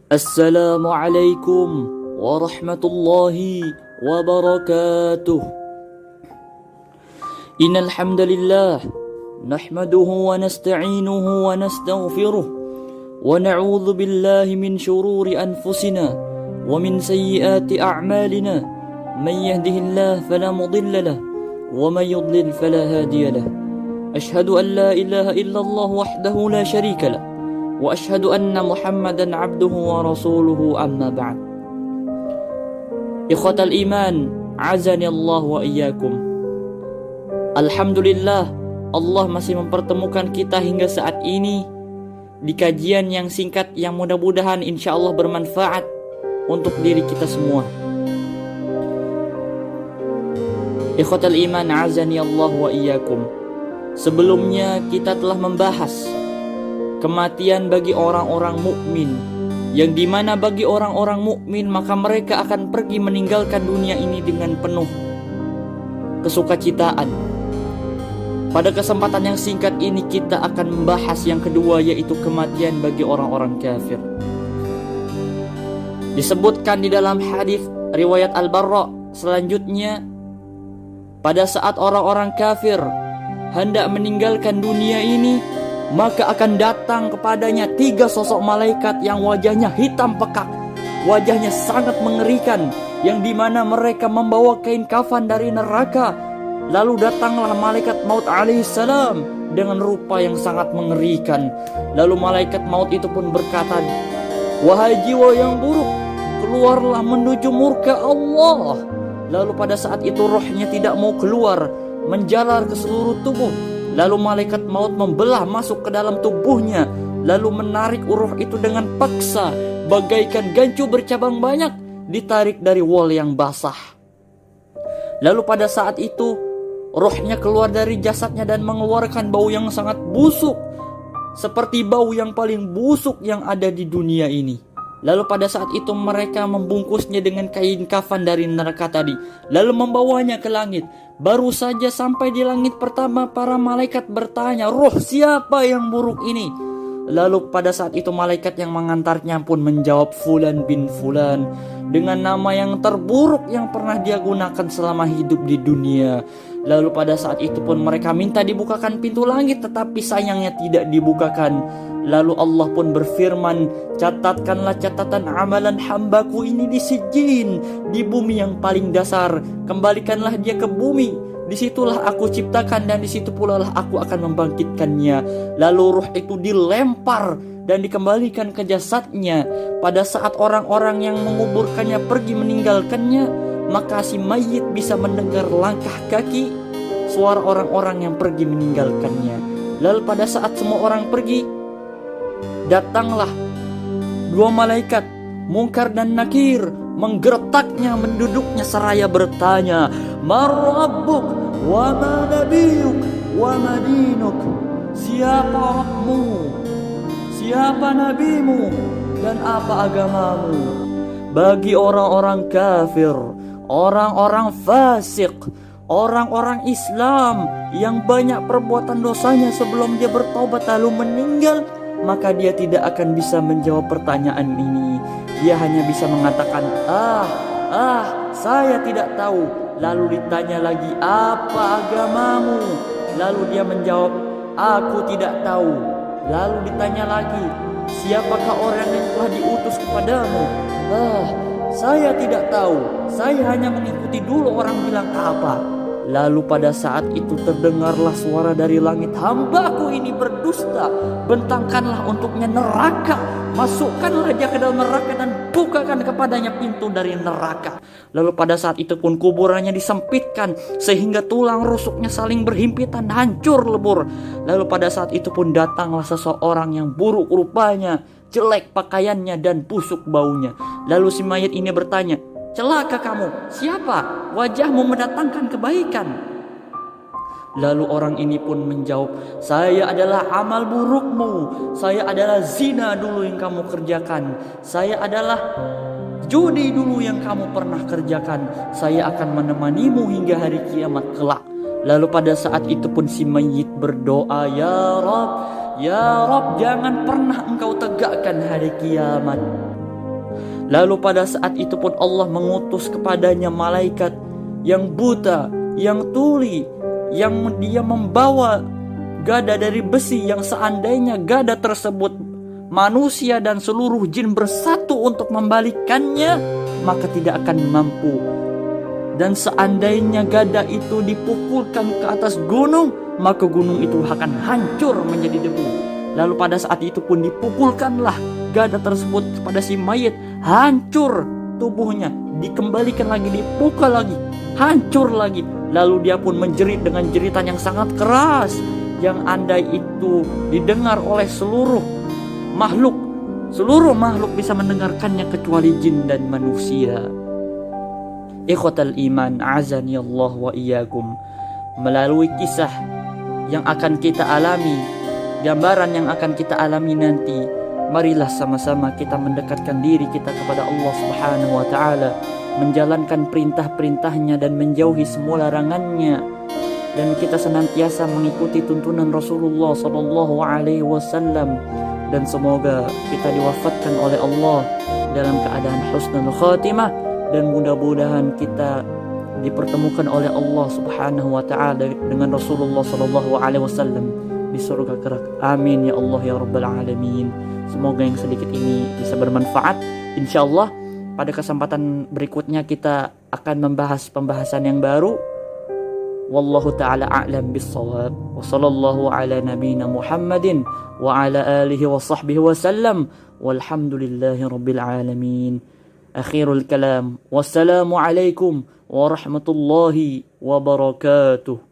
Assalamualaikum warahmatullahi wabarakatuh. Innal hamdalillah nahmaduhu wa nasta'inuhu wa nastaghfiruh wa na'udzu billahi min shururi anfusina wa min sayyiati a'malina. Man yahdihillahu fala mudilla lahu wa man yudlil fala hadiya lahu. Ashhadu an la ilaha illallah wahdahu la syarika lahu wa ashhadu anna Muhammadan abduhu wa rasuluhu, amma ba'd. Ikhwatal iman, azani Allah wa iyyakum. Alhamdulillah, Allah masih mempertemukan kita hingga saat ini di kajian yang singkat yang mudah-mudahan insyaallah bermanfaat untuk diri kita semua. Ikhwatal iman, azani Allah wa iyyakum. Sebelumnya kita telah membahas kematian bagi orang-orang mukmin, yang dimana bagi orang-orang mukmin maka mereka akan pergi meninggalkan dunia ini dengan penuh kesukacitaan. Pada kesempatan yang singkat ini kita akan membahas yang kedua, yaitu kematian bagi orang-orang kafir. Disebutkan di dalam hadis riwayat Al-Barra selanjutnya, pada saat orang-orang kafir hendak meninggalkan dunia ini, maka akan datang kepadanya 3 sosok malaikat yang wajahnya hitam pekat, wajahnya sangat mengerikan, yang dimana mereka membawa kain kafan dari neraka. Lalu datanglah malaikat maut alaihissalam dengan rupa yang sangat mengerikan. Lalu malaikat maut itu pun berkata, "Wahai jiwa yang buruk, keluarlah menuju murka Allah." Lalu pada saat itu rohnya tidak mau keluar, menjalar ke seluruh tubuh. Lalu malaikat maut membelah masuk ke dalam tubuhnya, lalu menarik ruh itu dengan paksa, bagaikan gancu bercabang banyak ditarik dari wol yang basah. Lalu pada saat itu rohnya keluar dari jasadnya dan mengeluarkan bau yang sangat busuk, seperti bau yang paling busuk yang ada di dunia ini. Lalu pada saat itu mereka membungkusnya dengan kain kafan dari neraka tadi, lalu membawanya ke langit. Baru saja sampai di langit pertama, para malaikat bertanya, "Roh siapa yang buruk ini?" Lalu pada saat itu malaikat yang mengantarnya pun menjawab, "Fulan bin Fulan," dengan nama yang terburuk yang pernah dia gunakan selama hidup di dunia. Lalu pada saat itu pun mereka minta dibukakan pintu langit, tetapi sayangnya tidak dibukakan. Lalu Allah pun berfirman, "Catatkanlah catatan amalan hambaku ini di sijin, di bumi yang paling dasar. Kembalikanlah dia ke bumi. Disitulah aku ciptakan dan disitu pula lah aku akan membangkitkannya." Lalu ruh itu dilempar dan dikembalikan ke jasadnya. Pada saat orang-orang yang menguburkannya pergi meninggalkannya, maka si mayit bisa mendengar langkah kaki, suara orang-orang yang pergi meninggalkannya. Lalu pada saat semua orang pergi, datanglah 2 malaikat, Munkar dan Nakir, menggertaknya, menduduknya seraya bertanya, "Man rabbuk wa ma nabiyuk wa ma dinuk?" Siapa Rabbmu, siapa nabimu, dan apa agamamu? Bagi orang-orang kafir, orang-orang fasik, orang-orang Islam yang banyak perbuatan dosanya sebelum dia bertobat lalu meninggal, maka dia tidak akan bisa menjawab pertanyaan ini. Dia hanya bisa mengatakan, saya tidak tahu." Lalu ditanya lagi, "Apa agamamu?" Lalu dia menjawab, "Aku tidak tahu." Lalu ditanya lagi, "Siapakah orang yang telah diutus kepadamu?" Saya tidak tahu. Saya hanya mengikuti dulu orang bilang apa." Lalu pada saat itu terdengarlah suara dari langit, "Hambaku ini berdusta. Bentangkanlah untuknya neraka. Masukkanlah dia ke dalam neraka dan bukakan kepadanya pintu dari neraka." Lalu pada saat itu pun kuburannya disempitkan sehingga tulang rusuknya saling berhimpitan, hancur lebur. Lalu pada saat itu pun datanglah seseorang yang buruk rupanya, jelek pakaiannya dan busuk baunya. Lalu si mayit ini bertanya, "Celaka kamu, siapa? Wajahmu mendatangkan kebaikan." Lalu orang ini pun menjawab, "Saya adalah amal burukmu. Saya adalah zina dulu yang kamu kerjakan. Saya adalah judi dulu yang kamu pernah kerjakan. Saya akan menemanimu hingga hari kiamat kelak." Lalu pada saat itu pun si mayit berdoa, "Ya Rabb, Ya Rabb, jangan pernah engkau tegakkan hari kiamat." Lalu pada saat itu pun Allah mengutus kepadanya malaikat yang buta, yang tuli, yang dia membawa gada dari besi, yang seandainya gada tersebut manusia dan seluruh jin bersatu untuk membalikannya, maka tidak akan mampu. Dan seandainya gada itu dipukulkan ke atas gunung, maka gunung itu akan hancur menjadi debu. Lalu pada saat itu pun dipukulkanlah gada tersebut kepada si mayit, hancur tubuhnya, dikembalikan lagi, dipukul lagi, hancur lagi. Lalu dia pun menjerit dengan jeritan yang sangat keras, yang andai itu didengar oleh seluruh makhluk bisa mendengarkannya kecuali jin dan manusia. Ikhwatal iman, azani Allah wa iyyakum. Melalui kisah yang akan kita alami, gambaran yang akan kita alami nanti, marilah sama-sama kita mendekatkan diri kita kepada Allah Subhanahu wa taala, menjalankan perintah-perintahnya dan menjauhi semua larangannya, dan kita senantiasa mengikuti tuntunan Rasulullah sallallahu alaihi wasallam, dan semoga kita diwafatkan oleh Allah dalam keadaan husnul khatimah, dan mudah-mudahan kita dipertemukan oleh Allah Subhanahu wa taala dengan Rasulullah sallallahu alaihi wasallam di surga kerak. Amin ya Allah ya rabbal alamin. Semoga yang sedikit ini bisa bermanfaat. Insyaallah pada kesempatan berikutnya kita akan membahas pembahasan yang baru. Wallahu ta'ala a'lam bis-shawab. Wa sallallahu ala nabiyyina Muhammadin wa ala alihi wa sahbihi wa sallam. Walhamdulillahi rabbil alamin. Akhirul kalam. Wassalamu alaikum warahmatullahi wabarakatuh.